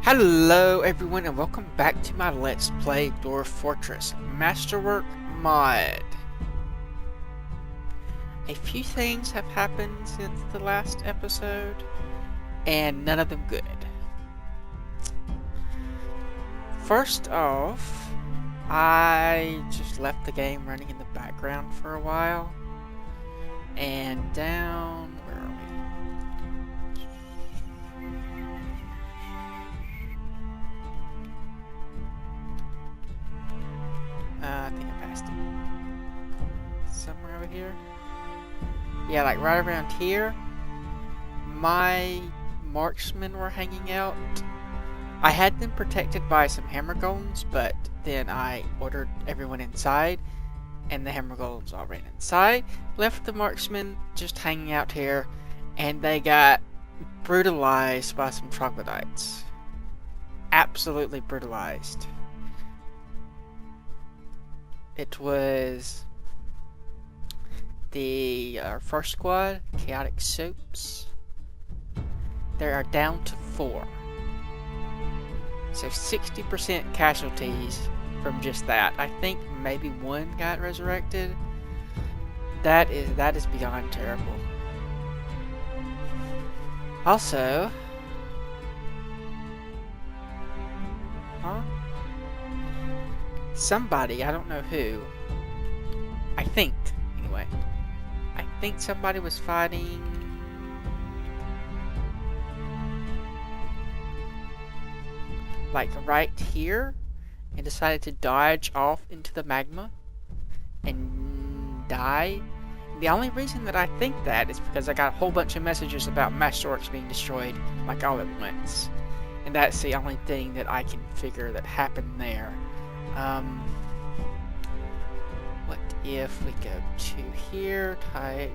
Hello everyone and welcome back to my Let's Play Dwarf Fortress Masterwork mod. A few things have happened since the last episode, and none of them good. First off, I just left the game running in the background for a while, and down, where are we? I think I passed it. Somewhere over here? Yeah, like right around here. My marksmen were hanging out. I had them protected by some hammer golems, but then I ordered everyone inside, and the hammer golems all ran inside. Left the marksmen just hanging out here, and they got brutalized by some troglodytes. Absolutely brutalized. It was the first squad, Chaotic Soaps. They are down to 4. So 60% casualties from just that. I think maybe one got resurrected. That is beyond terrible. Also, somebody, I don't know who, I think somebody was fighting like right here and decided to dodge off into the magma and die. The only reason that I think that is because I got a whole bunch of messages about Masterworks being destroyed like all at once, and that's the only thing that I can figure that happened there. What if we go to here, type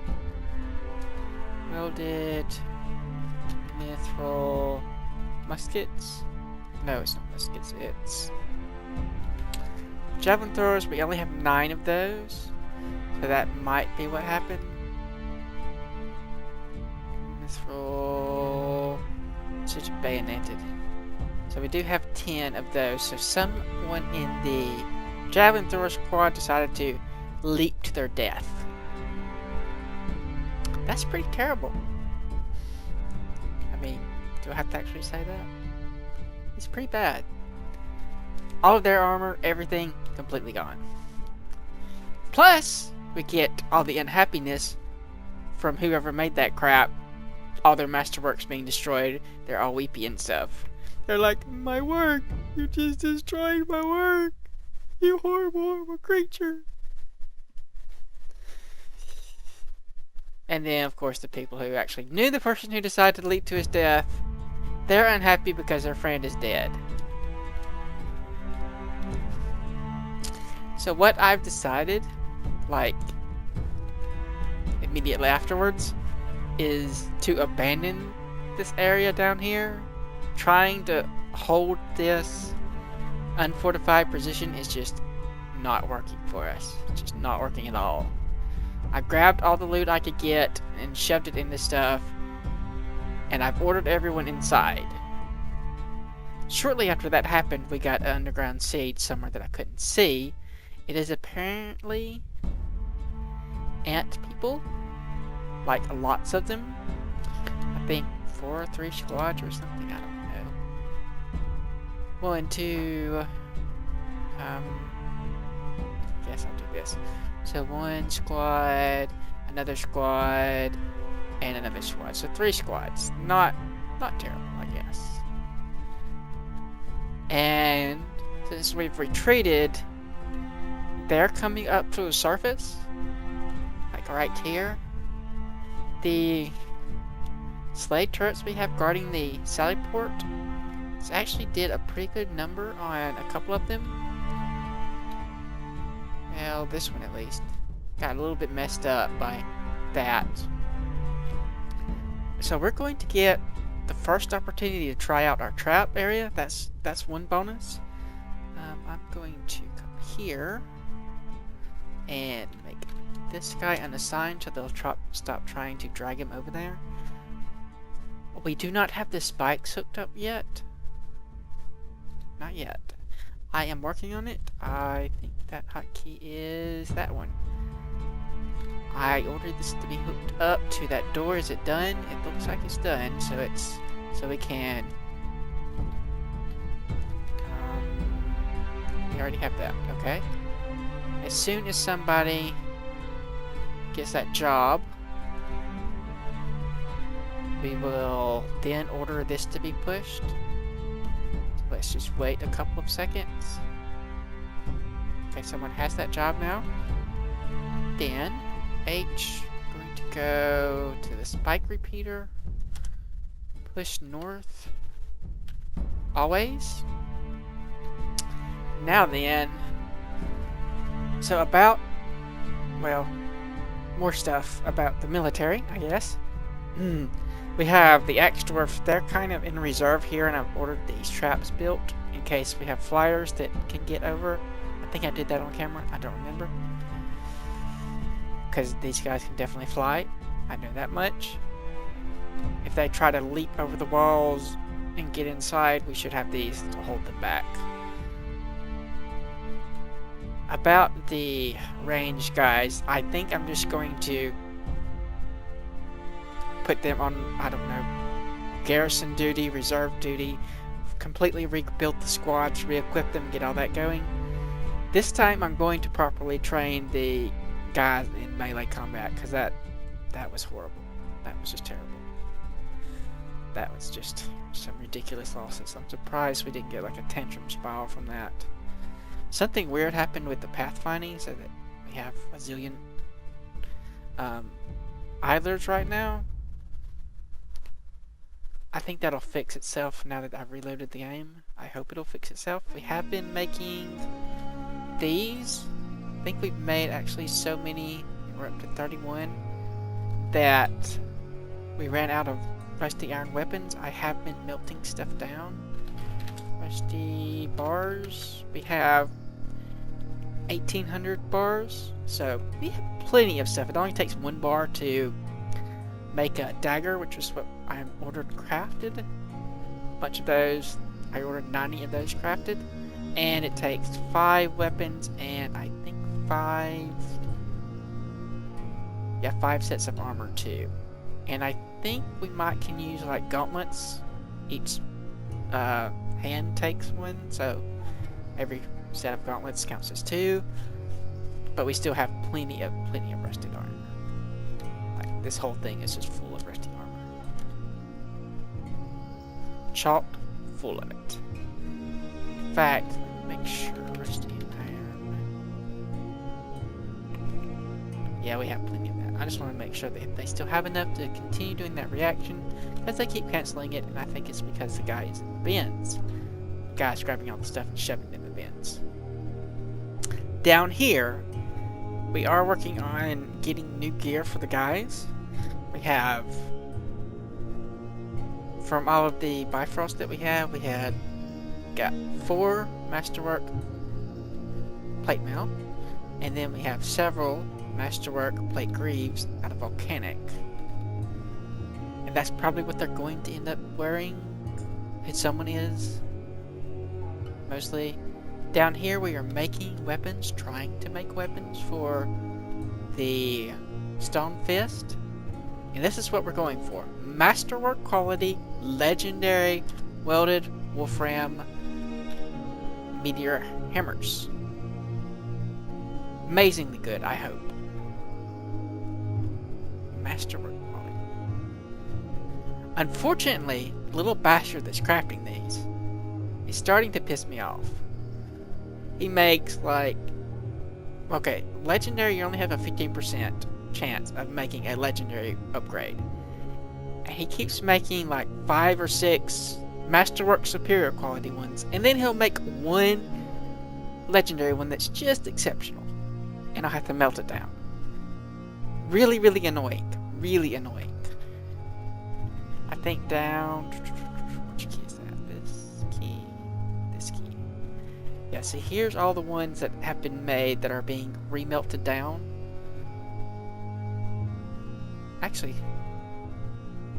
welded mithril muskets? No, it's not muskets, it's javelin throwers. We only have 9 of those, so that might be what happened. Mithril, such bayoneted. So we do have 10 of those, so someone in the javelin thrower squad decided to leap to their death. That's pretty terrible. I mean, do I have to actually say that? It's pretty bad. All of their armor, everything, completely gone. Plus, we get all the unhappiness from whoever made that crap. All their masterworks being destroyed. They're all weepy and stuff. They're like, my work! You just destroyed my work! You horrible, horrible creature! And then, of course, the people who actually knew the person who decided to leap to his death, they're unhappy because their friend is dead. So what I've decided, like, immediately afterwards, is to abandon this area down here. Trying to hold this unfortified position is just not working for us. It's just not working at all. I grabbed all the loot I could get and shoved it into stuff, and I've ordered everyone inside. Shortly after that happened, we got an underground siege somewhere that I couldn't see. It is apparently ant people, like lots of them. I think 4 or 3 squads or something, I don't know. 1, 2, guess I'll do this. So 1 squad, another squad, and another squad. So 3 squads. Not terrible, I guess. And since we've retreated, they're coming up to the surface, like right here. The slave turrets we have guarding the sally port actually did a pretty good number on a couple of them. Well, this one at least got a little bit messed up by that. So we're going to get the first opportunity to try out our trap area. That's one bonus. I'm going to come here and make this guy unassigned so they'll stop trying to drag him over there. We do not have the spikes hooked up yet. not yet. I am working on it. I think that hotkey is that one. I ordered this to be hooked up to that door. Is it done? It looks like it's done. So we can. We already have that. Okay. As soon as somebody gets that job, we will then order this to be pushed. So let's just wait a couple of seconds. Okay, someone has that job now. Then H, going to go to the spike repeater, push north, always. Now then, so about, well, more stuff about the military, I guess. We have the axe dwarf, they're kind of in reserve here, and I've ordered these traps built in case we have flyers that can get over. I think I did that on camera, I don't remember. Because these guys can definitely fly. I know that much. If they try to leap over the walls and get inside, we should have these to hold them back. About the range guys, I think I'm just going to put them on, I don't know, garrison duty, reserve duty, completely rebuild the squads, re-equip them, get all that going. This time I'm going to properly train the guys in melee combat, because that was horrible. That was just terrible. That was just some ridiculous losses. I'm surprised we didn't get like a tantrum spiral from that. Something weird happened with the pathfinding, so that we have a zillion idlers right now. I think that'll fix itself now that I've reloaded the game. I hope it'll fix itself. We have been making these. I think we've made actually so many, we're up to 31, that we ran out of rusty iron weapons. I have been melting stuff down. Rusty bars, we have 1800 bars, so we have plenty of stuff. It only takes 1 bar to make a dagger, which is what I ordered crafted. A bunch of those, I ordered 90 of those crafted, and it takes 5 weapons and I think 5 sets of armor too. And I think we can use like gauntlets. Each hand takes one, so every set of gauntlets counts as 2. But we still have plenty of rusted armor. Like, this whole thing is just full of rusty armor. Chock full of it. In fact, make sure rusty iron. Yeah, we have plenty of that. I just want to make sure that they still have enough to continue doing that reaction, because they keep canceling it, and I think it's because the guy is in the bins. The guy's grabbing all the stuff and shoving it in the bins. Down here, we are working on getting new gear for the guys. We have, from all of the Bifrost that we had got 4 Masterwork plate mail, and then we have several Masterwork plate greaves out of Volcanic. And that's probably what they're going to end up wearing, if someone is. Mostly. Down here we are making weapons, trying to make weapons for the Stone Fist. And this is what we're going for. Masterwork quality, legendary, welded Wolfram meteor hammers. Amazingly good, I hope. Masterwork quality. Unfortunately, the little bastard that's crafting these is starting to piss me off. He makes like, okay, legendary, you only have a 15% chance of making a legendary upgrade. And he keeps making like 5 or 6 Masterwork superior quality ones, and then he'll make one legendary one that's just exceptional, and I'll have to melt it down. Really, really annoying. Really annoying. I think down, which key is that? This key. This key. Yeah, see, here's all the ones that have been made that are being remelted down. Actually,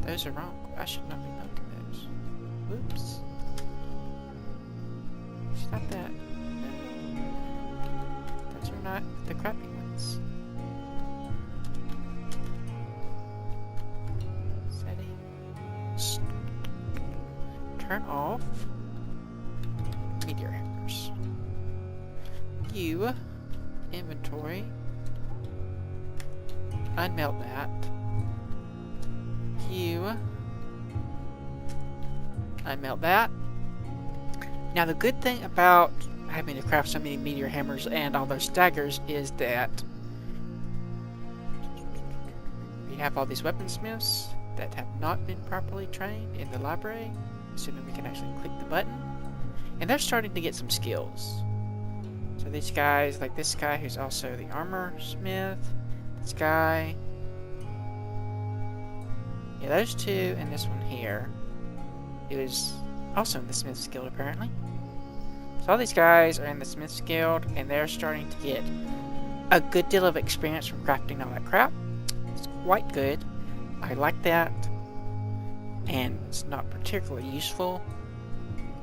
those are wrong. I should not be melting those. Whoops. It's not that. No. Those are not the crappy ones. Settings. Turn off meteor hammers. You inventory. Unmelt that. You unmelt that. Now the good thing about having to craft so many meteor hammers and all those daggers is that we have all these weaponsmiths that have not been properly trained in the library, assuming we can actually click the button, and they're starting to get some skills. So these guys, like this guy who's also the armor smith, this guy, yeah, those two, and this one here is also in the Smith's Guild apparently. So all these guys are in the Smith's Guild, and they're starting to get a good deal of experience from crafting all that crap. It's quite good. I like that, and it's not particularly useful.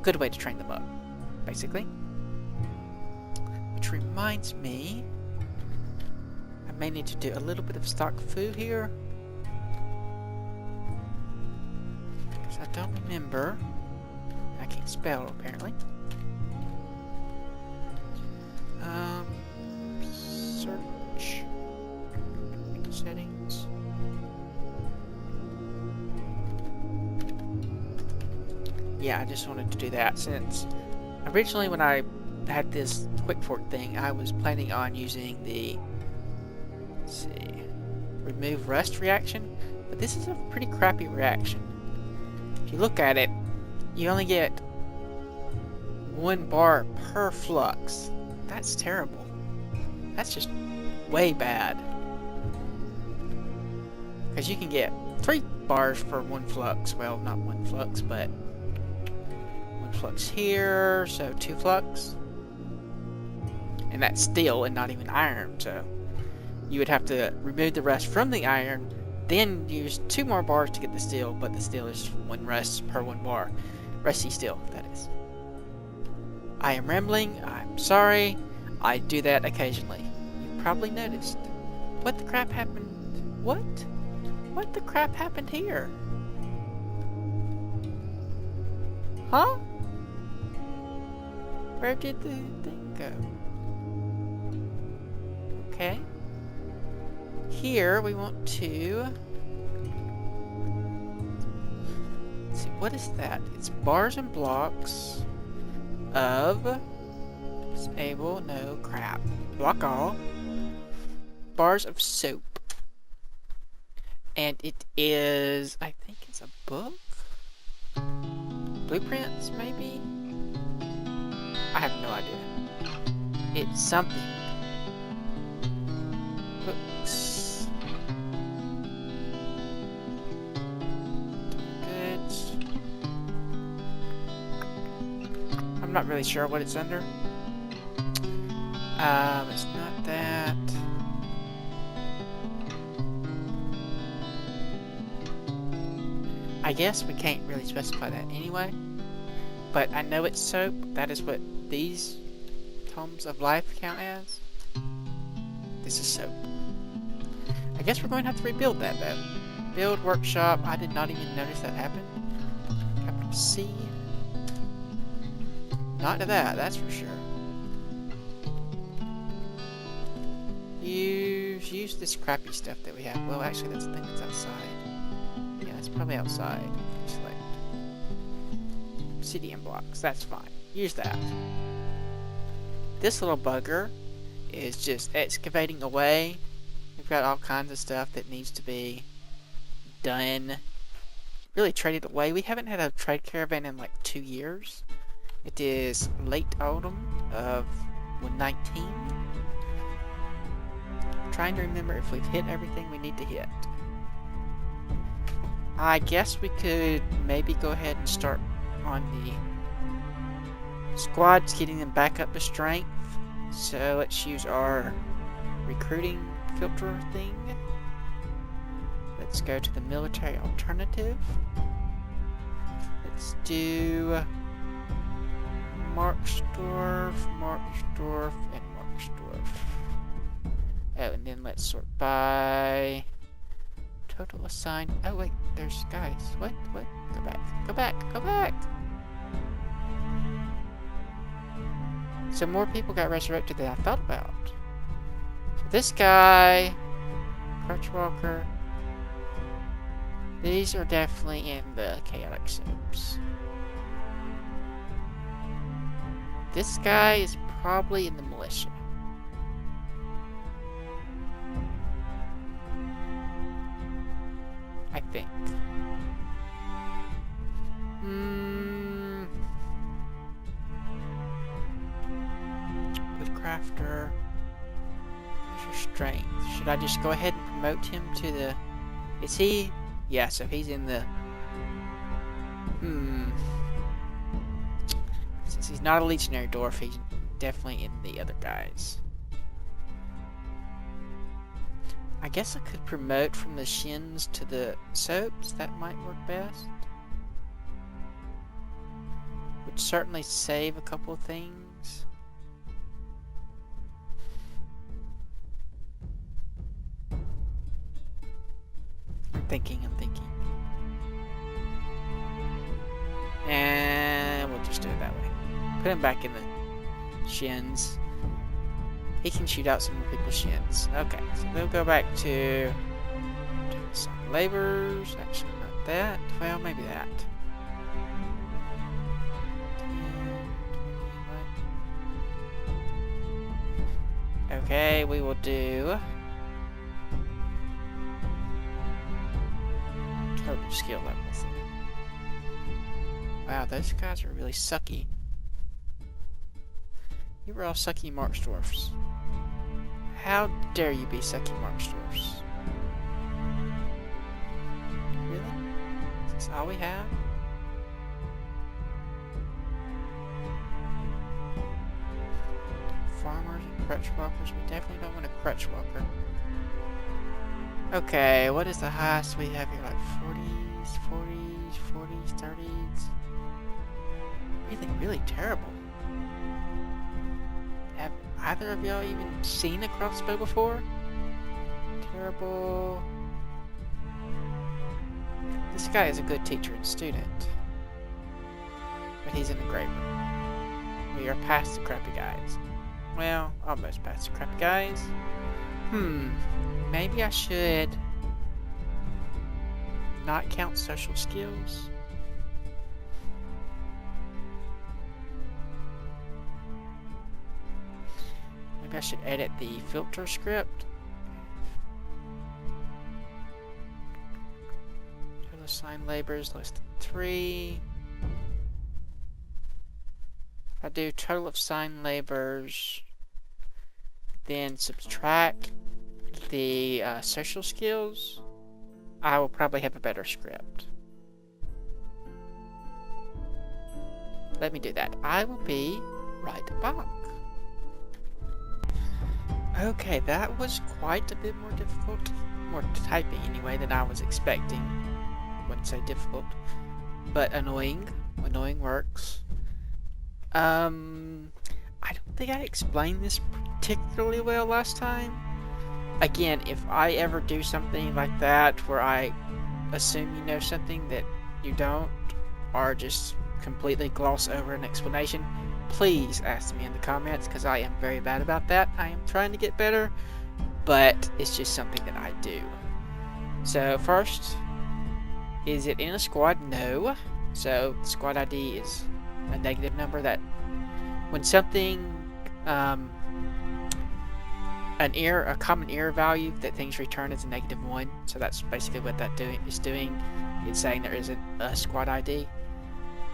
Good way to train them up, basically. Which reminds me, I may need to do a little bit of stock food here, because I don't remember. I can't spell apparently. Search settings. Yeah, I just wanted to do that since originally when I had this quick fork thing, I was planning on using the, let's see, remove rust reaction, but this is a pretty crappy reaction. If you look at it, you only get 1 bar per flux. That's terrible. That's just way bad. Because you can get 3 bars for 1 flux. Well, not 1 flux, but 1 flux here, so 2 flux. And that's steel and not even iron, so you would have to remove the rust from the iron, then use 2 more bars to get the steel, but the steel is 1 rust per 1 bar. Rusty steel, that is. I am rambling, I'm sorry. I do that occasionally. You probably noticed. What the crap happened? What? What the crap happened here? Huh? Where did the thing go? Okay. Here we want to... Let's see, what is that? It's bars and blocks of... Disable, no crap. Block all. Bars of soap. And it is, I think it's a book? Blueprints, maybe? I have no idea. It's something. Books. Good. I'm not really sure what it's under. It's not that. I guess we can't really specify that anyway. But I know it's soap. That is what these tomes of life count as. This is soap. I guess we're going to have to rebuild that though. Build workshop. I did not even notice that happened. Capital C. Not to that, that's for sure. Use this crappy stuff that we have. Well, actually, that's the thing that's outside. Yeah, it's probably outside. Select obsidian blocks. That's fine. Use that. This little bugger is just excavating away. We've got all kinds of stuff that needs to be done. Really traded away. We haven't had a trade caravan in like 2 years. It is late autumn of 119. Trying to remember if we've hit everything we need to hit. I guess we could maybe go ahead and start on the squads, getting them back up to strength. So let's use our recruiting filter thing. Let's go to the military alternative. Let's do mark Marksdorf, Marksdorf, and Marksdorf. Oh, and then let's sort by total assigned. Oh wait, there's guys. What? What? Go back. Go back. Go back. So more people got resurrected than I thought about. So this guy, Crutchwalker. These are definitely in the chaotic soaps. This guy is probably in the militia. I think. Woodcrafter. Where's your strength? Should I just go ahead and promote him to the... Is he... Yeah, so he's in the... Since he's not a legionary dwarf, he's definitely in the other guys. I guess I could promote from the shins to the soaps. That might work best. Would certainly save a couple of things. I'm thinking. And we'll just do it that way. Put him back in the shins. He can shoot out some more people's shins. Okay, so they'll go back to some laborers. Actually, not that. Well, maybe that. 10, 20, okay, we will do total skill levels. Wow, those guys are really sucky. You were all sucky Marksdorfs. How dare you be sucky Marksdorfs? Really? Is this all we have? Farmers and crutchwalkers. We definitely don't want a crutchwalker. Okay, what is the highest we have here? Like 40s, 40s, 40s, 30s? Really terrible. Have either of y'all even seen a crossbow before? Terrible. This guy is a good teacher and student. But he's an engraver. We are past the crappy guys. Well, almost past the crappy guys. Maybe I should not count social skills. Maybe I should edit the filter script. Total assigned labors less than 3. If I do total of assigned labors, then subtract the social skills, I will probably have a better script. Let me do that. I will be right back. Okay, that was quite a bit more difficult. More typing anyway than I was expecting. I wouldn't say difficult, but annoying. Annoying works. I don't think I explained this particularly well last time. Again, if I ever do something like that where I assume you know something that you don't, or just completely gloss over an explanation, please ask me in the comments, because I am very bad about that. I am trying to get better, but it's just something that I do. So first, is it in a squad? No. So the squad ID is a negative number. That when something a common error value that things return is a -1. So that's basically what that is doing. It's saying there isn't a squad ID.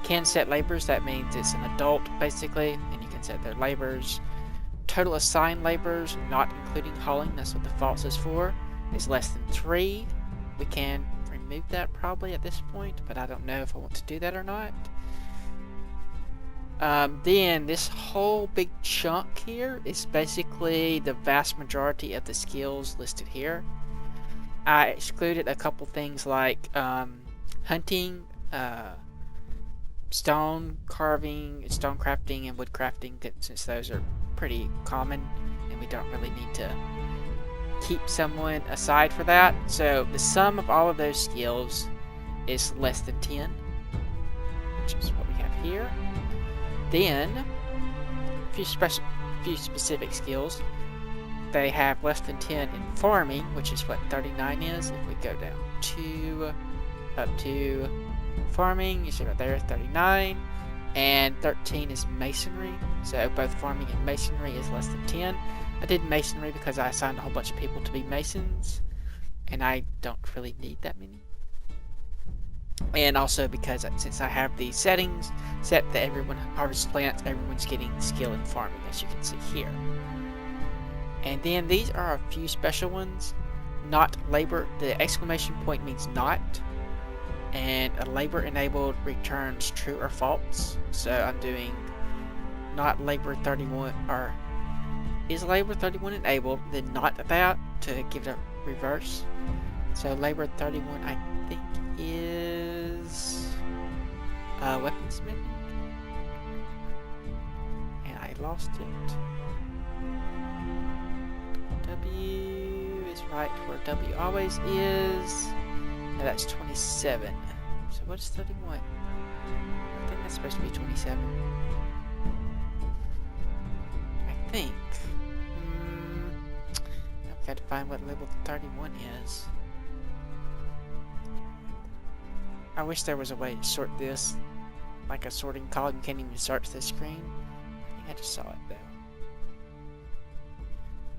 Can set labors, that means it's an adult basically, and you can set their labors. Total assigned labors, not including hauling, that's what the false is for, is less than 3. We can remove that probably at this point, but I don't know if I want to do that or not. Then this whole big chunk here is basically the vast majority of the skills listed here. I excluded a couple things like hunting, stone carving, stone crafting, and wood crafting, since those are pretty common, and we don't really need to keep someone aside for that. So the sum of all of those skills is less than 10, which is what we have here. Then a few specific skills. They have less than 10 in farming, which is what 39 is. If we go down to up to farming, you see right there 39, and 13 is masonry. So both farming and masonry is less than 10. I did masonry because I assigned a whole bunch of people to be masons, and I don't really need that many. And also because since I have these settings set that everyone harvests plants, everyone's getting skill in farming, as you can see here. And then these are a few special ones. Not labor, the exclamation point means not, and a labor enabled returns true or false. So I'm doing not labor 31, or is labor 31 enabled, then not that to give it a reverse. So labor 31 I think is weaponsmithing, and I lost it. W is right where W always is. Now that's 27. So what's 31? I think that's supposed to be 27. I think. I've got to find what level 31 is. I wish there was a way to sort this, like a sorting column. You can't even search this screen. I think I just saw it though.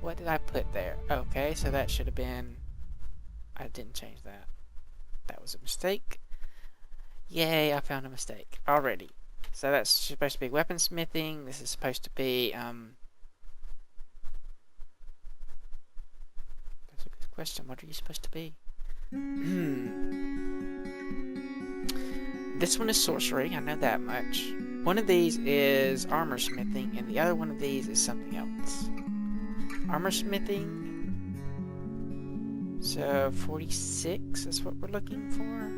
What did I put there? Okay, so that should have been... I didn't change that. That was a mistake. Yay, I found a mistake already. So that's supposed to be weaponsmithing. This is supposed to be... That's a good question. What are you supposed to be? This one is sorcery. I know that much. One of these is armor smithing, and the other one of these is something else. Armor smithing. So 46 is what we're looking for.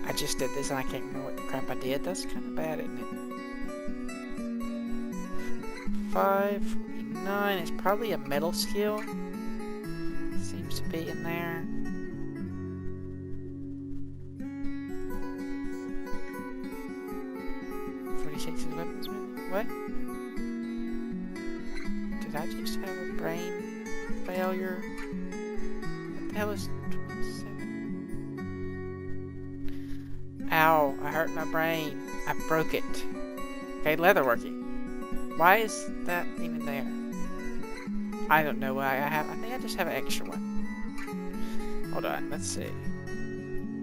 I just did this and I can't remember what the crap I did. That's kind of bad, isn't it? 549 is probably a metal skill. Seems to be in there. Is weaponsmithing? What? Did I just have a brain failure? What the hell is 27? Ow, I hurt my brain. I broke it. Okay, leatherworking. Why is that even there? I don't know why I think I just have an extra one. Hold on, let's see.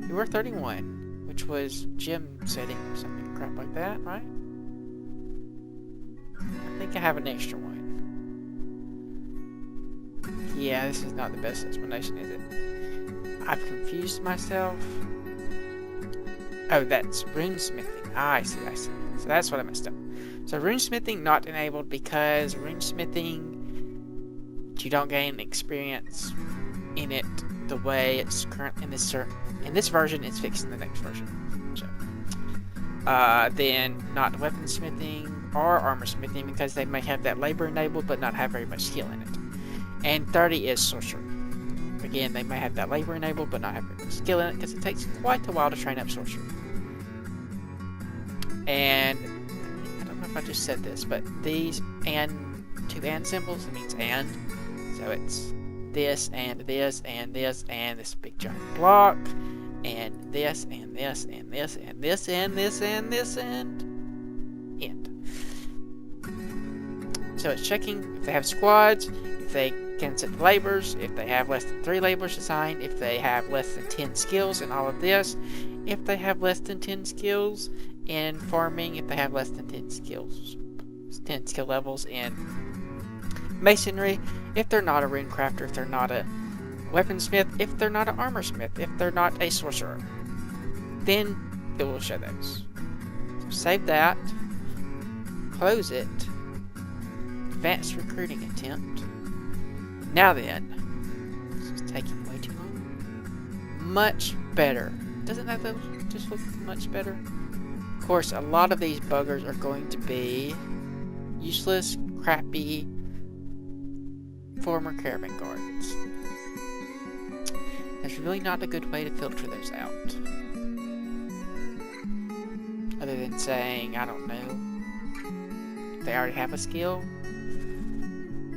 You were 31, which was gym setting or something crap like that, right? I think I have an extra one. Yeah, this is not the best explanation, is it? I've confused myself. Oh, that's runesmithing. Ah, I see. So that's what I messed up. So runesmithing not enabled because runesmithing, you don't gain experience in it the way it's current in this version. It's fixed in the next version. So, then not weaponsmithing or armor smithing because they may have that labor enabled but not have very much skill in it. And 30 is sorcery. Again, they may have that labor enabled but not have very much skill in it because it takes quite a while to train up sorcery. And I don't know if I just said this, but these and two and symbols, it means and. So it's this and this and this and this big giant block and this and this and this and this and this and this and end. So it's checking if they have squads, if they can set the labors, if they have less than 3 labors assigned, if they have less than 10 skills in all of this, if they have less than 10 skills in farming, if they have less than 10 skills, 10 skill levels in masonry, if they're not a rune crafter, if they're not a weaponsmith, if they're not an armor smith, if they're not a sorcerer, then it will show those. So save that, close it, advanced recruiting attempt. Now then, this is taking way too long. Much better. Doesn't that just look much better? Of course, a lot of these buggers are going to be useless, crappy former caravan guards. There's really not a good way to filter those out. Other than saying, I don't know, they already have a skill.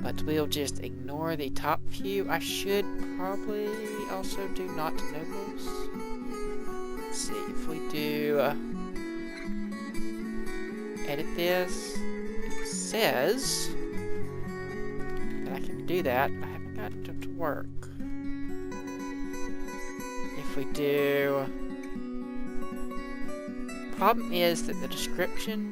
But we'll just ignore the top few. I should probably also do not nobles. Let's see, if we do edit this, it says that I can do that. I haven't gotten it to work. If we do, problem is that the description,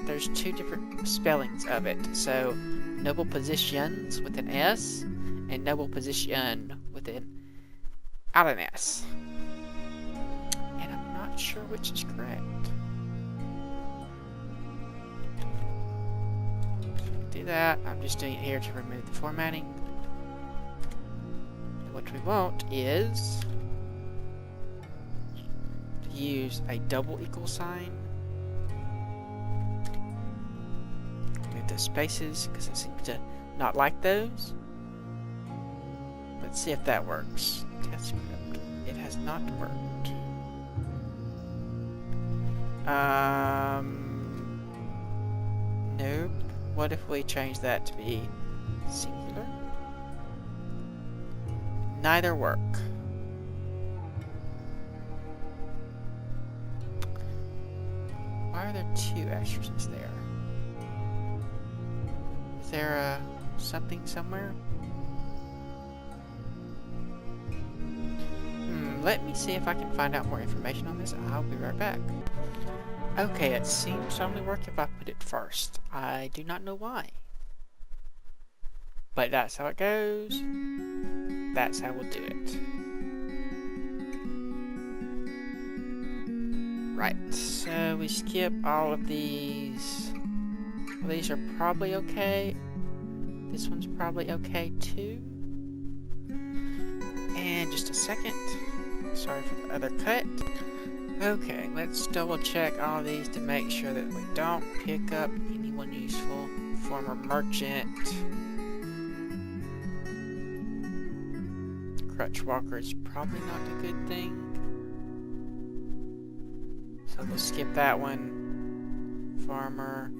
there's two different spellings of it. So noble positions with an S and noble position with an out an S. And I'm not sure which is correct. Do that. I'm just doing it here to remove the formatting. What we want is to use a double equal sign. Remove those spaces because it seems to not like those. Let's see if that works. Test script. It has not worked. Nope. What if we change that to be singular? Neither work. Why are there two asterisks there? Is there something somewhere? Let me see if I can find out more information on this. I'll be right back. Okay, it seems to only work if I put it first. I do not know why. But that's how it goes. That's how we'll do it. Right, so we skip all of these. Well, these are probably okay. This one's probably okay too. And just a second. Sorry for the other cut. Okay, let's double check all of these to make sure that we don't pick up anyone useful. Former merchant. Crutch walker is probably not a good thing. So we'll skip that one. Farmer.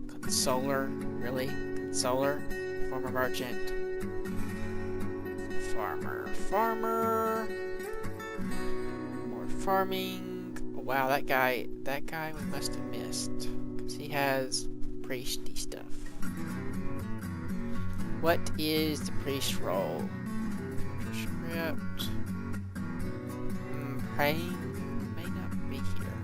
Consoler. Really? Consoler. Former merchant. Farmer. Farmer. More farming. Wow, that guy we must have missed. Because he has priesty stuff. What is the priest role? Script. Praying may not be here.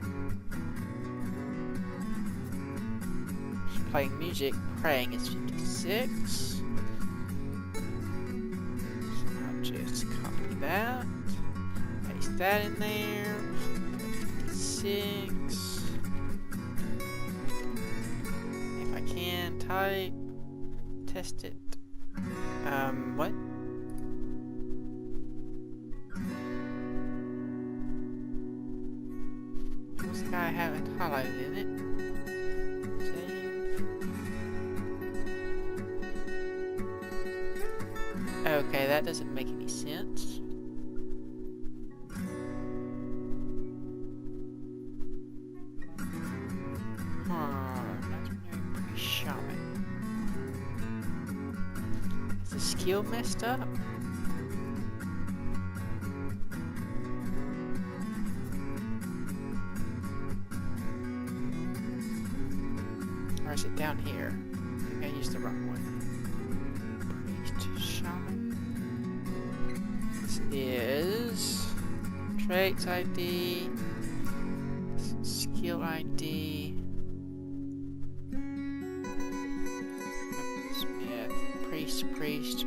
She's playing music. Praying is 56. So I'll just copy that. Paste that in there. 56. If I can type, test it. What? What's the guy I haven't highlighted in it? Save. Okay, that doesn't make any sense. Is the skill messed up? Or is it down here? Maybe I used the wrong one. Priest, shaman. This is traits ID, skill ID. Priest,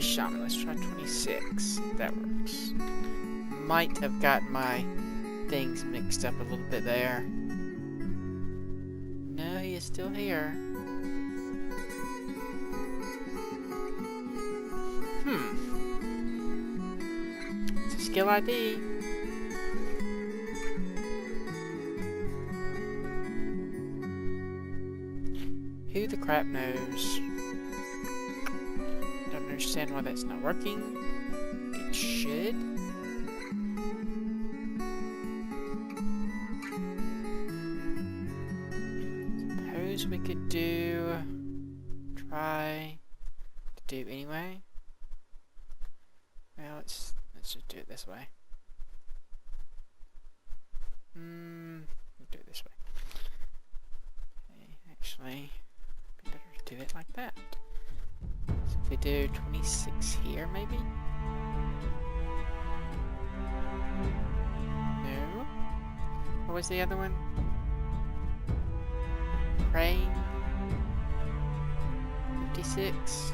shaman. Let's try 26. If that works. Might have got my things mixed up a little bit there. No, he is still here. It's a skill ID. Who the crap knows? Don't understand why that's not working. It should. Suppose we could try to do anyway. Well, let's just do it this way. We'll do it this way. Okay, actually, it'd be better to do it like that. So if we do 26 here, maybe? No. What was the other one? Crane. 56.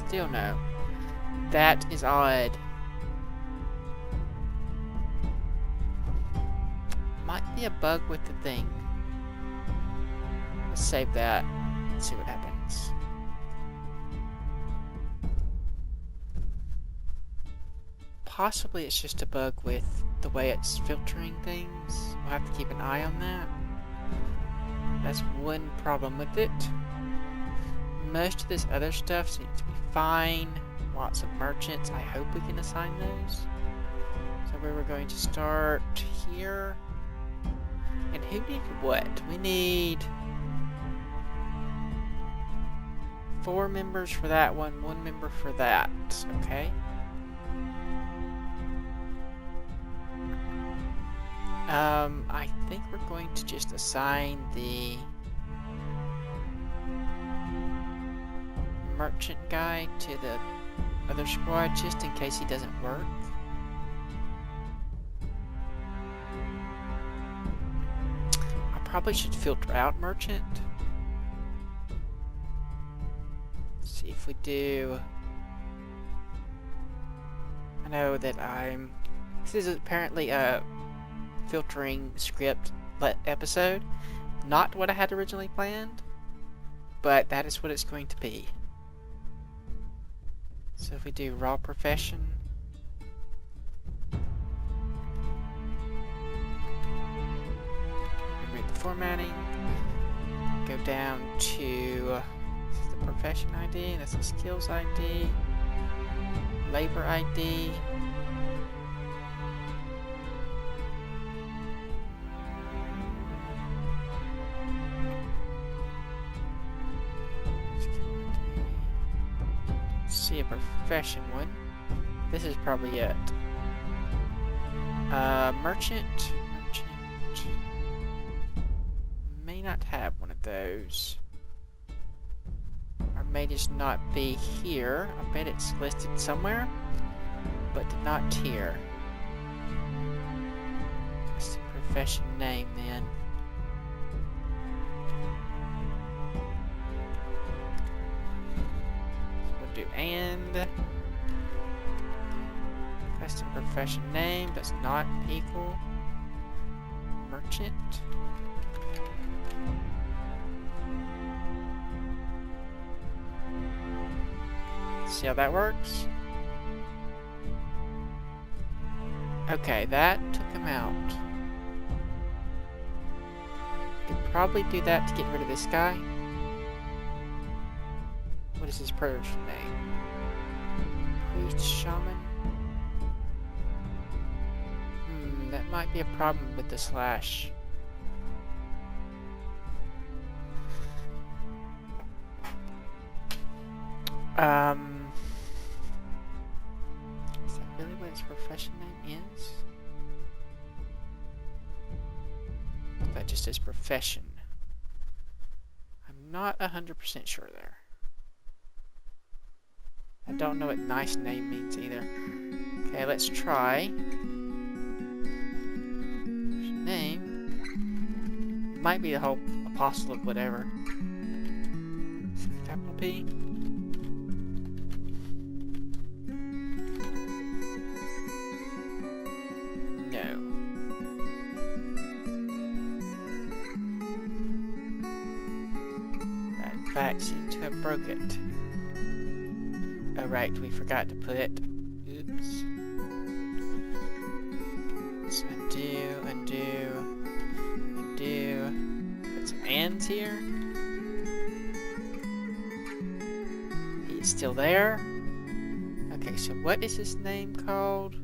Still no. That is odd. Might be a bug with the thing. Let's save that and see what happens. Possibly it's just a bug with the way it's filtering things. We'll have to keep an eye on that. That's one problem with it. Most of this other stuff seems to be fine. Lots of merchants. I hope we can assign those. So we were going to start here. And who needs what? We need 4 members for that one, 1 member for that. Okay. I think we're going to just assign the merchant guy to the other squad just in case he doesn't work. I probably should filter out merchant. Let's see if we do. I know that this is apparently a filtering script episode. Not what I had originally planned, but that is what it's going to be. So if we do raw profession, remove the formatting, go down to this is the profession ID, that's the skills ID, labor ID, see a profession one. This is probably it. Merchant. May not have one of those. Or may just not be here. I bet it's listed somewhere, but not here. That's the profession name then. And custom profession name does not equal merchant. See how that works? Okay, that took him out. Could probably do that to get rid of this guy. What is his person name? Priest Shaman? That might be a problem with the slash. Is that really what his profession name is? Is that just his profession? I'm not 100% sure there. I don't know what nice name means either. Okay, let's try. Name. It might be the whole apostle of whatever. Capital P. No. That in fact seemed to have broke it. Oh right, we forgot to put it. Oops. Let's undo, here. He's still there. Okay, so what is his name called?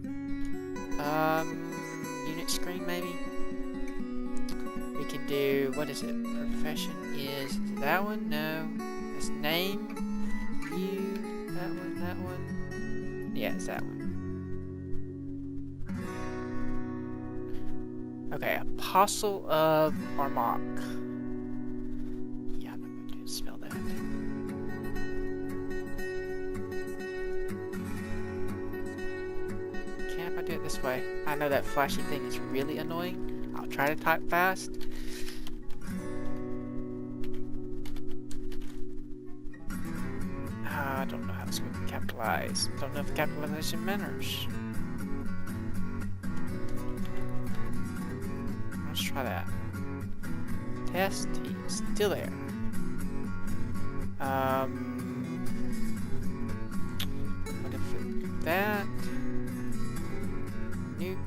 Unit screen maybe? We can do, what is it? Profession is it that one? No. That's name. You. That one, that one. Yeah, it's that one. Okay, Apostle of Armagh. Yeah, I'm not going to spell that. Can't if I do it this way? I know that flashy thing is really annoying. I'll try to type fast. I don't know how to capitalize. Don't know if capitalization matters. Let's try that. Test. He's still there. What if we do that? New.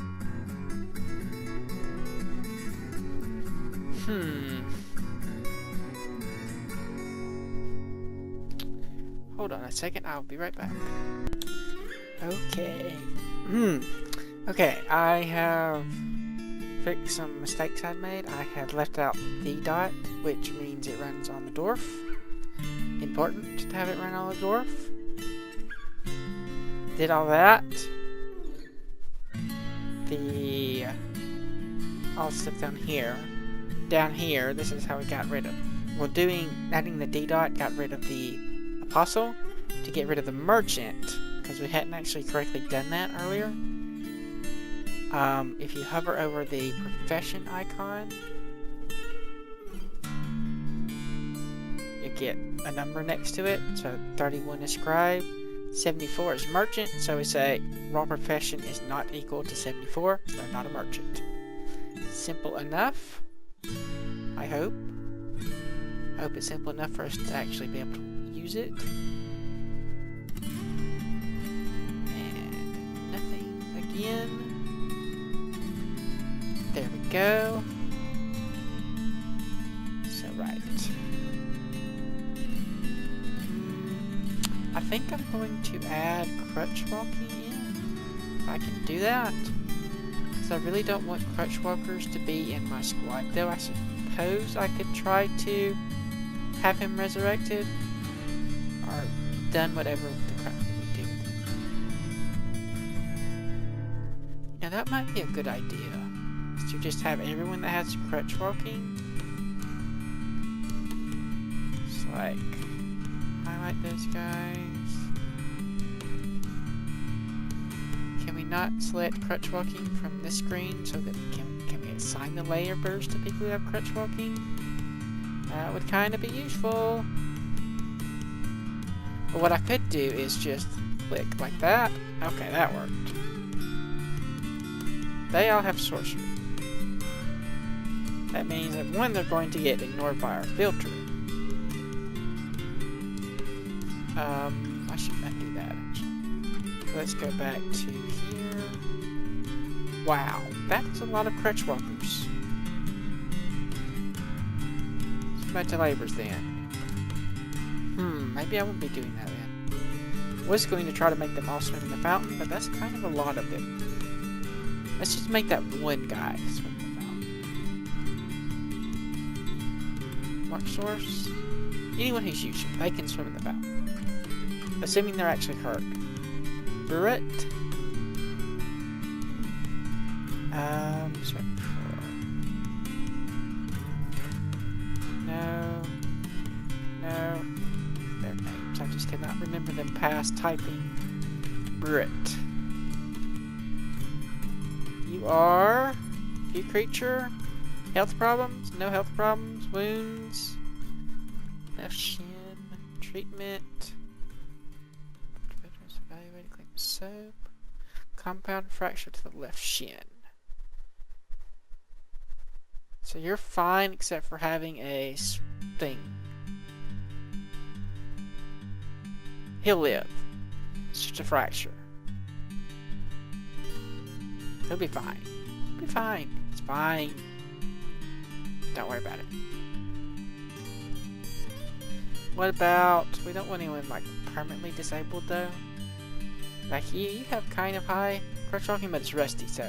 Hold on a second, I'll be right back. Okay. Okay, I have fixed some mistakes I'd made. I had left out the dot, which means it runs on the dwarf. Important to have it run on the dwarf. Did all that. All stuff down here. Down here, this is how we got rid of. Well, adding the D dot got rid of the Apostle to get rid of the merchant, because we hadn't actually correctly done that earlier. If you hover over the profession icon, you get a number next to it. So 31 is scribe, 74 is merchant. So we say raw profession is not equal to 74, so they're not a merchant. Simple enough, I hope. I hope it's simple enough for us to actually be able to use it. And nothing again. There we go. So right. I think I'm going to add crutch walking in. If I can do that. Because I really don't want crutch walkers to be in my squad. Though I suppose I could try to have him resurrected. Or done whatever the crap we do. Now that might be a good idea. Is to just have everyone that has crutch walking. It's like highlight those guys. Can we not select crutch walking from this screen so that we can we assign the layer burst to people who have crutch walking? That would kind of be useful. But what I could do is just click like that. Okay, that worked. They all have sorcery. That means that one, they're going to get ignored by our filter. I should undo that actually. Let's go back to here. Wow, that's a lot of crutch walkers. Let's go back to labors then. Maybe I won't be doing that then. I was going to try to make them all swim in the fountain, but that's kind of a lot of it. Let's just make that one guy swim in the fountain. Mark source. Anyone who's useful, they can swim in the fountain. Assuming they're actually hurt. Burret. Sorry. No. Their names. I just cannot remember them past typing. Burret. You are view creature. Health problems? No health problems. Wounds. Left shin. Treatment. Evaluated claim soap. Compound fracture to the left shin. So you're fine except for having a thing. He'll live. It's just a fracture. He'll be fine. He'll be fine. It's fine. Don't worry about it. What about, we don't want anyone like permanently disabled though. Like you have kind of high crutch walking, but it's rusty, so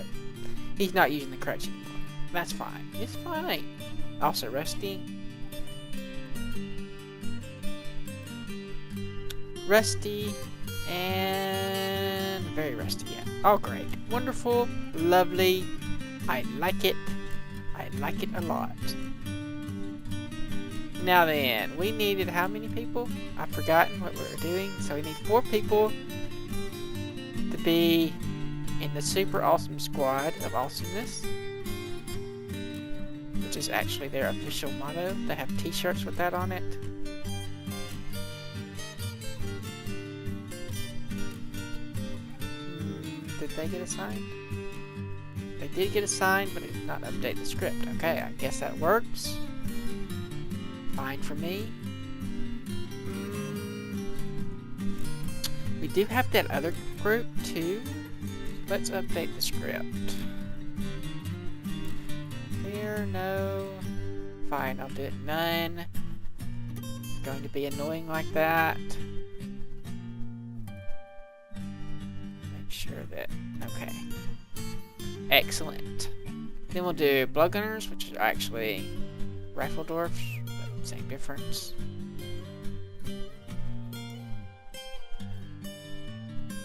he's not using the crutch anymore. That's fine. It's fine. Also rusty. Rusty and very rusty, yeah. Oh great. Wonderful. Lovely. I like it. I like it a lot. Now then, we needed how many people? I've forgotten what we were doing. So we need 4 people to be in the super awesome squad of awesomeness, which is actually their official motto. They have t-shirts with that on it. Did they get assigned? They did get assigned, but it did not update the script. Okay, I guess that works. Fine for me. We do have that other group too. Let's update the script. Here, no. Fine, I'll do it none. It's going to be annoying like that. Make sure that, okay. Excellent. Then we'll do blood gunners, which is actually rifle dwarfs. Same difference.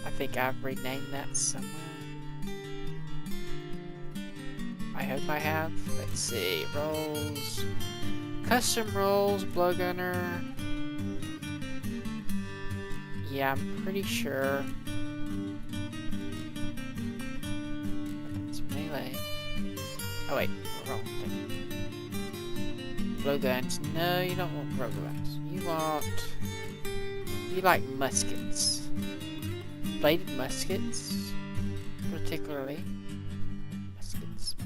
I think I've renamed that somewhere. I hope I have. Let's see. Roles. Custom roles. Blood gunner. Yeah, I'm pretty sure. It's melee. Oh wait, wrong thing. Blowguns. No, you don't want blowguns. You like muskets. Bladed muskets, particularly.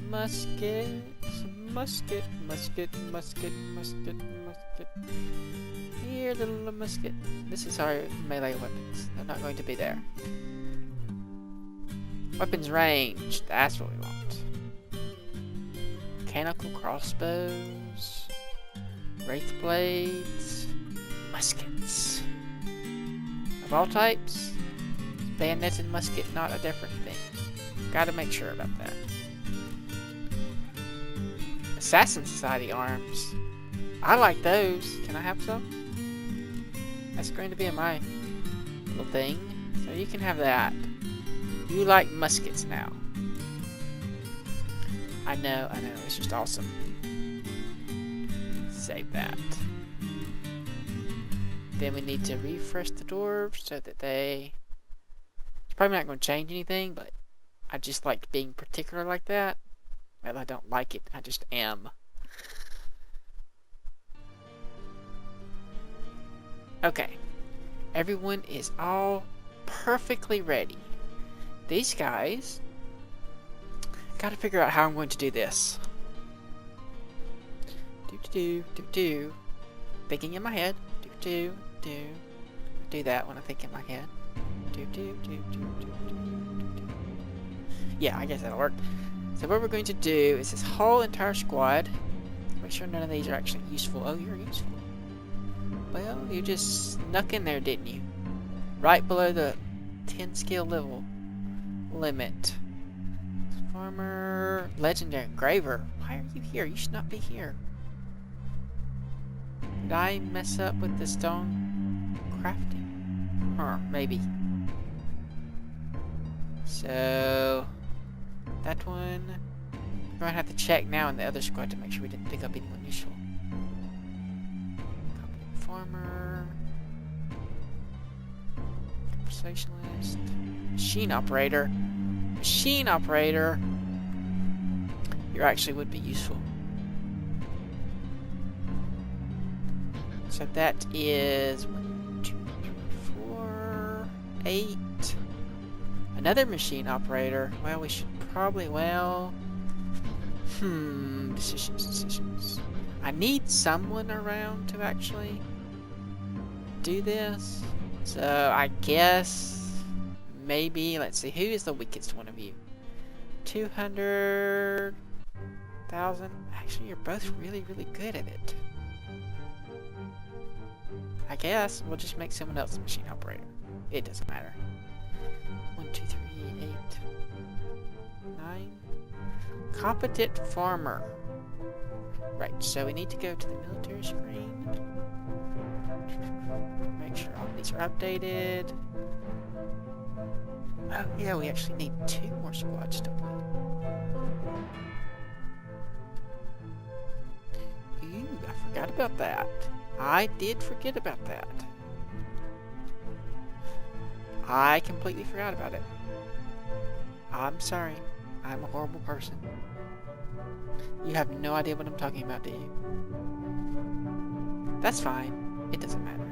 Musket. Here, little musket. This is our melee weapons. They're not going to be there. Weapons range. That's what we want. Mechanical crossbows. Wraith blades, muskets. Of all types, bayonet and musket not a different thing. Gotta make sure about that. Assassin Society arms. I like those. Can I have some? That's going to be in my little thing. So you can have that. You like muskets now. I know, it's just awesome. Save that. Then we need to refresh the dwarves so that they... It's probably not going to change anything, but I just like being particular like that. Well, I don't like it, I just am. Okay. Everyone is all perfectly ready. These guys... Gotta figure out how I'm going to do this. Do. Thinking in my head. Do. Do that when I think in my head. Do. Yeah, I guess that'll work. So what we're going to do is this whole entire squad. Make sure none of these are actually useful. Oh, you're useful. Well, you just snuck in there, didn't you? Right below the 10 skill level limit. Farmer, legendary engraver. Why are you here? You should not be here. Did I mess up with the stone crafting? Maybe. So that one, we're gonna have to check now in the other squad to make sure we didn't pick up anyone useful. Farmer, conversationalist, machine operator. Machine operator. You actually would be useful. So that is 1, 2, 3, 4, 8. Another machine operator. Well, we should probably, decisions. I need someone around to actually do this. So I guess maybe, let's see, who is the weakest one of you? 200,000. Actually, you're both really, really good at it. I guess we'll just make someone else a machine operator. It doesn't matter. 1, 2, 3, 8, 9. Competent farmer. Right, so we need to go to the military screen. Make sure all these are updated. Oh yeah, we actually need 2 more squads, don't we? Ooh, I forgot about that. I did forget about that. I completely forgot about it. I'm sorry. I'm a horrible person. You have no idea what I'm talking about, do you? That's fine. It doesn't matter.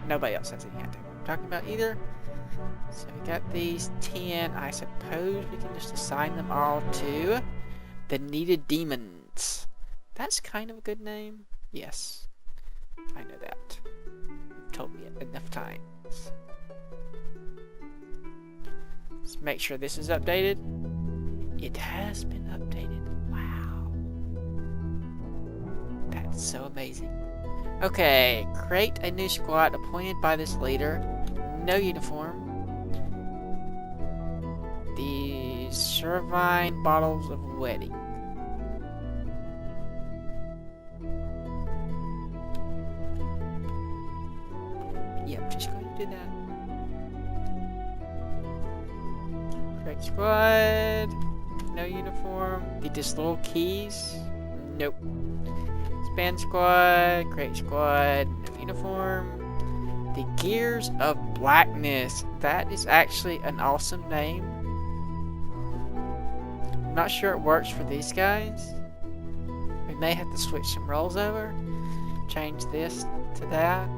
Nobody else has any idea what I'm talking about either. So we got these 10. I suppose we can just assign them all to the Needed Demons. That's kind of a good name. Yes. I know that. You've told me it enough times. Let's make sure this is updated. It has been updated. Wow. That's so amazing. Okay, create a new squad appointed by this leader. No uniform. The Servine Bottles of Wedding. Yep, just going to do that. Create squad. No uniform. The disloyal keys. Nope. Expand squad. Create squad. No uniform. The Gears of Blackness. That is actually an awesome name. I'm not sure it works for these guys. We may have to switch some roles over. Change this to that.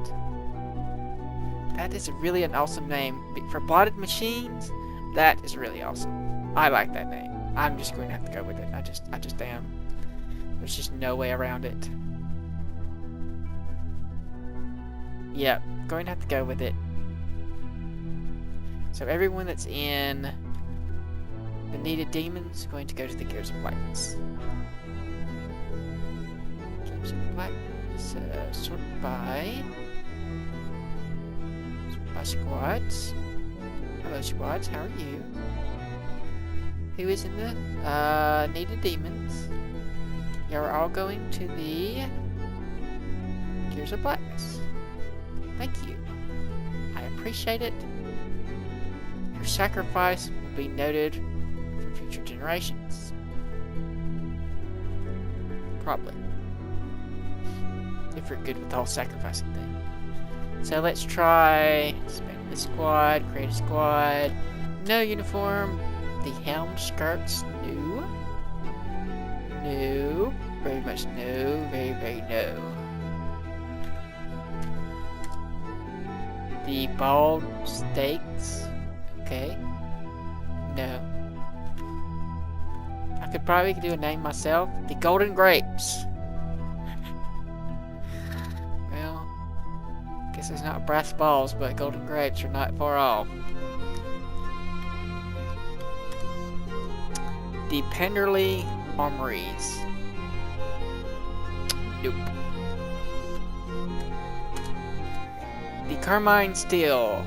That is really an awesome name. For Blotted Machines, that is really awesome. I like that name. I'm just going to have to go with it. I just am. There's just no way around it. Yep, going to have to go with it. So everyone that's in the Needed Demons is going to go to the Gears of Blackness. Gears of Blackness, sort by squads. Hello squads, how are you? Who is in the Needed Demons? You're all going to the Gears of Blackness. Thank you. I appreciate it. Your sacrifice will be noted for future generations. Probably. If you're good with the whole sacrificing thing. So let's try spend the squad, create a squad. No uniform. The helm skirts, no. No. Very much no. Very, very no. The bald stakes. Okay. No. I could probably do a name myself. The Golden Grapes. Well, guess it's not brass balls, but golden grapes are not far off. The Penderley Armories. Nope. The Carmine Steel.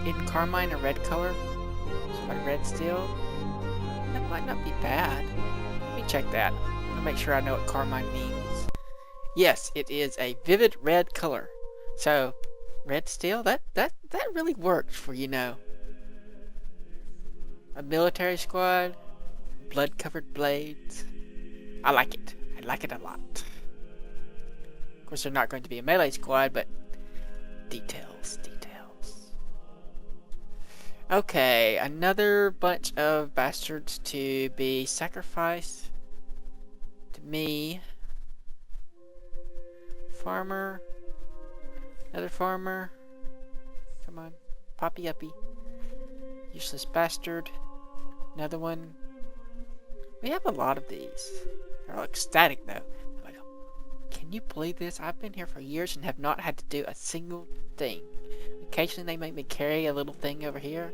Isn't Carmine a red color? So like red steel? That might not be bad. Let me check that. I'm gonna make sure I know what Carmine means. Yes, it is a vivid red color. So, red steel, that really works for, you know, a military squad, blood-covered blades. I like it. I like it a lot. Of course, they're not going to be a melee squad, but details, details. Okay, another bunch of bastards to be sacrificed to me. Farmer. Another farmer. Come on. Poppy uppy. Useless bastard. Another one. We have a lot of these. They're all ecstatic though. Like, can you believe this? I've been here for years and have not had to do a single thing. Occasionally they make me carry a little thing over here.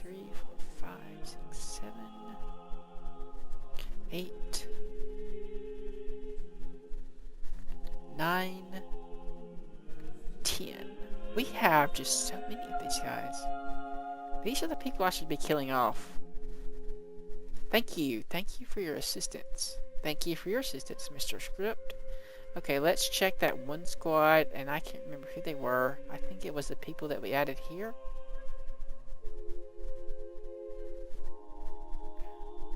3, 4, 5, 6, 7, 8, 9, 10. We have just so many of these guys. These are the people I should be killing off. Thank you. Thank you for your assistance. Thank you for your assistance, Mr. Script. Okay, let's check that one squad, and I can't remember who they were. I think it was the people that we added here.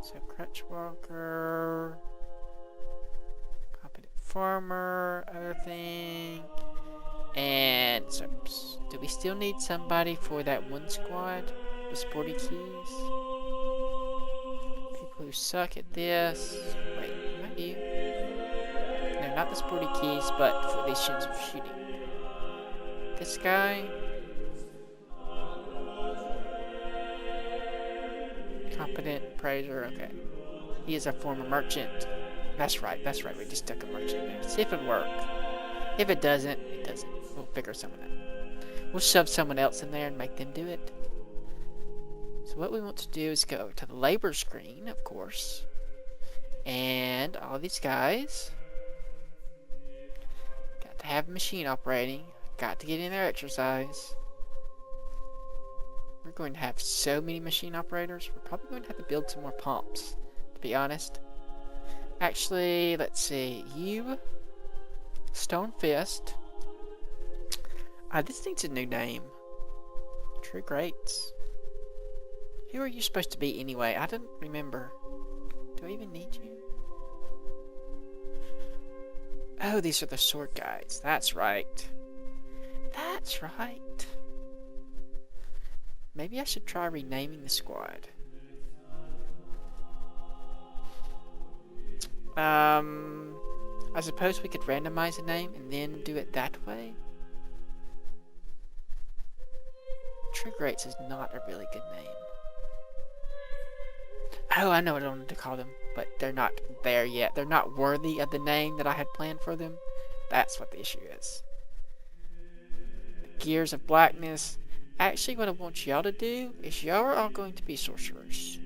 So, crutch walker, competent farmer, other thing, and so, do we still need somebody for that one squad? The sporty keys? People who suck at this. Wait, not you. No, not the sporty keys, but for these shins of shooting. This guy. Competent appraiser, okay. He is a former merchant. That's right, we just stuck a merchant there. See if it works. If it doesn't, it doesn't. We'll figure someone out. We'll shove someone else in there and make them do it. So what we want to do is go to the labor screen, of course. And all these guys. Got to have machine operating. Got to get in their exercise. We're going to have so many machine operators. We're probably going to have to build some more pumps, to be honest. Actually, let's see. You, Stone Fist. This needs a new name. True Greats. Who are you supposed to be anyway? I don't remember. Do I even need you? Oh, these are the sword guys. That's right. That's right. Maybe I should try renaming the squad. I suppose we could randomize a name and then do it that way. True Greats is not a really good name. Oh, I know what I wanted to call them, but they're not there yet. They're not worthy of the name that I had planned for them. That's what the issue is. The Gears of Blackness. Actually, what I want y'all to do is y'all are all going to be sorcerers.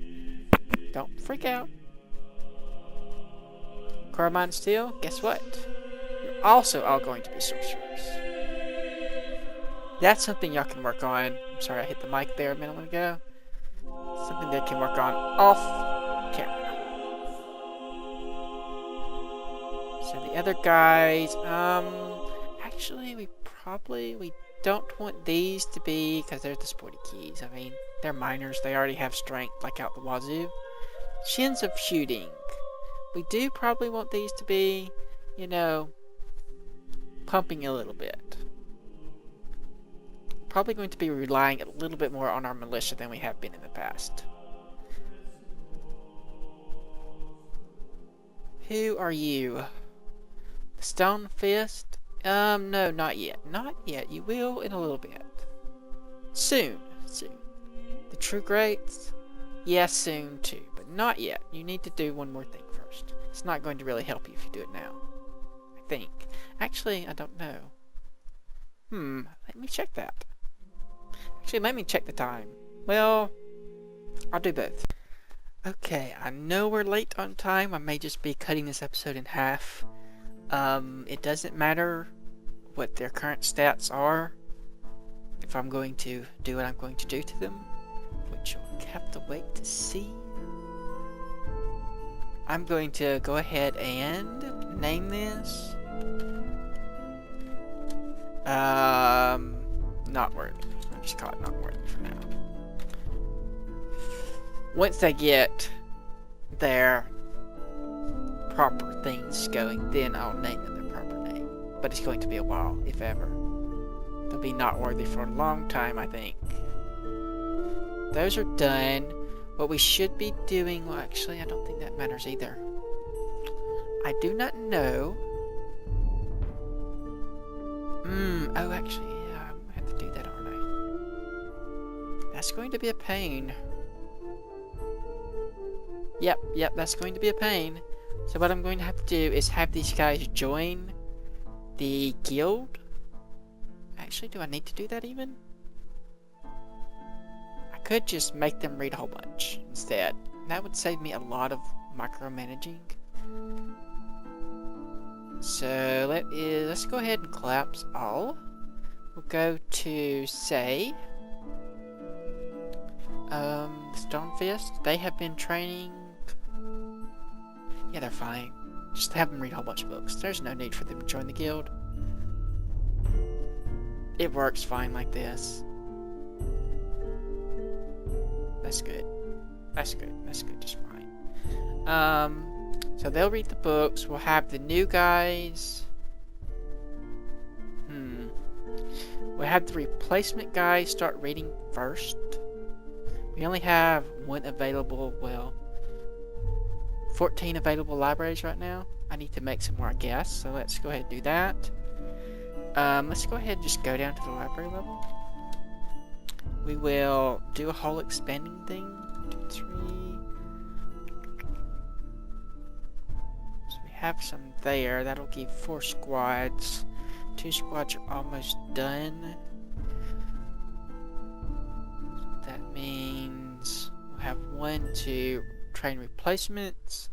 Don't freak out. Carmine Steel, guess what? You're also all going to be sorcerers. That's something y'all can work on. I'm sorry I hit the mic there a minute ago. Something they can work on off camera. So the other guys, actually we don't want these to be, because they're the sporty keys. I mean, they're minors. They already have strength like out the wazoo. Shins of shooting. We do probably want these to be, you know, pumping a little bit. Probably going to be relying a little bit more on our militia than we have been in the past. Who are you? Stone Fist? No, not yet. Not yet. You will in a little bit. Soon. Soon. The True Greats? Yes, soon too. But not yet. You need to do one more thing first. It's not going to really help you if you do it now. I think. Actually, I don't know. Let me check that. Actually, let me check the time. Well, I'll do both. Okay, I know we're late on time. I may just be cutting this episode in half. It doesn't matter what their current stats are if I'm going to do what I'm going to do to them, which you'll have to wait to see. I'm going to go ahead and name this not worthy. I'll just call it not worthy for now. Once they get their proper things going, then I'll name them their proper name. But it's going to be a while, if ever. They'll be not worthy for a long time, I think. Those are done. What we should be doing, well, actually, I don't think that matters either. I do not know. Oh, actually, yeah, I'm gonna have to do that, aren't I? That's going to be a pain. Yep, that's going to be a pain. So what I'm going to have to do is have these guys join the guild. Actually, do I need to do that even? I could just make them read a whole bunch instead. That would save me a lot of micromanaging. So let's go ahead and collapse all. We'll go to say Stonefist. They have been training. Yeah, they're fine. Just have them read a whole bunch of books. There's no need for them to join the guild. It works fine like this. That's good. That's good. That's good. Just fine. So they'll read the books. We'll have the new guys. We'll have the replacement guys start reading first. We only have one available, well, 14 available libraries right now. I need to make some more, I guess. So let's go ahead and do that. Let's go ahead and just go down to the library level. We will do a whole expanding thing. 2, 3. So we have some there. That'll give 4 squads. 2 squads are almost done. That means we'll have 1 to train replacements.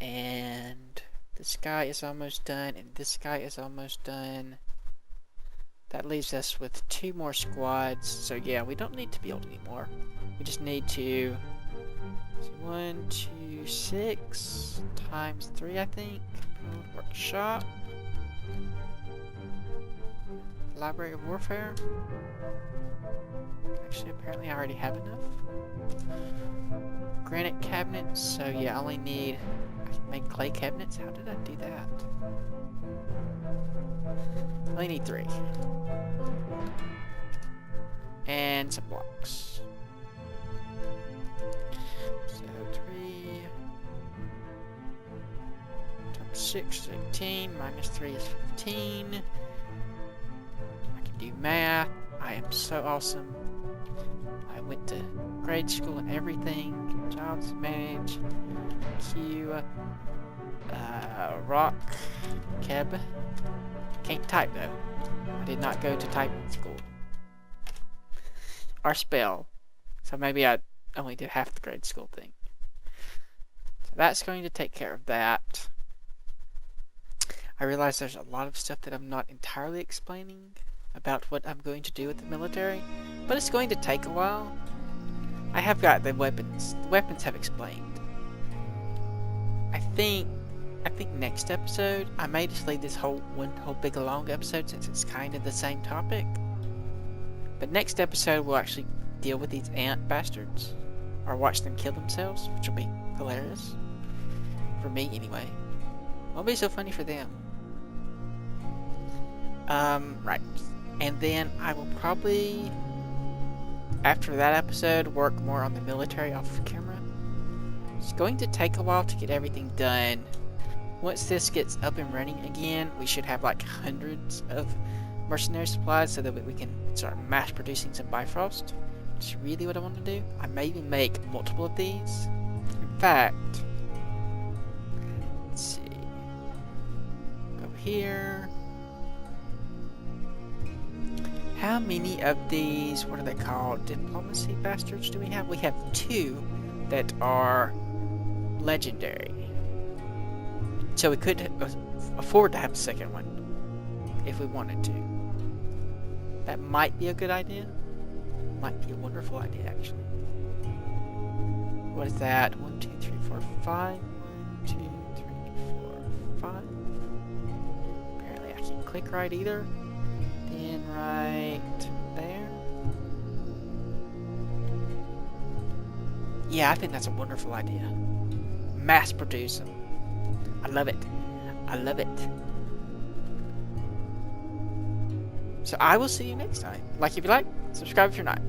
And this guy is almost done. And this guy is almost done. That leaves us with 2 more squads. So yeah, we don't need to build anymore. We just need to... 1, 2, 6 times 3, I think. Build workshop. Library of Warfare. Actually, apparently I already have enough. Granite cabinets. So yeah, I only need... I can make clay cabinets. How did I do that? I only need 3. And some blocks. So 3 times 6 is 18. Minus 3 is 15. I can do math. I am so awesome. I went to grade school and everything. Jobs manage. Q. Rock. Keb. Can't type though. I did not go to typing school. Or spell. So maybe I only did half the grade school thing. So that's going to take care of that. I realize there's a lot of stuff that I'm not entirely explaining about what I'm going to do with the military, but it's going to take a while. I have got the weapons. The weapons have explained. I think next episode, I may just leave this one whole big long episode since it's kind of the same topic. But next episode, we'll actually deal with these ant bastards, or watch them kill themselves, which will be hilarious. For me, anyway. Won't be so funny for them. Right. And then I will probably, after that episode, work more on the military off camera. It's going to take a while to get everything done. Once this gets up and running again, we should have like hundreds of mercenary supplies so that we can start mass producing some Bifrost, which is really what I want to do. I may even make multiple of these. In fact, let's see. Go here. How many of these, what are they called, diplomacy bastards do we have? We have 2 that are legendary. So we could afford to have a second one if we wanted to. That might be a good idea. Might be a wonderful idea, actually. What is that? 1, 2, 3, 4, 5. 1, 2, 3, 4, 5. Apparently I can't click right either. Then right there. Yeah, I think that's a wonderful idea. Mass produce them. I love it. I love it. So I will see you next time. Like if you like, subscribe if you're not.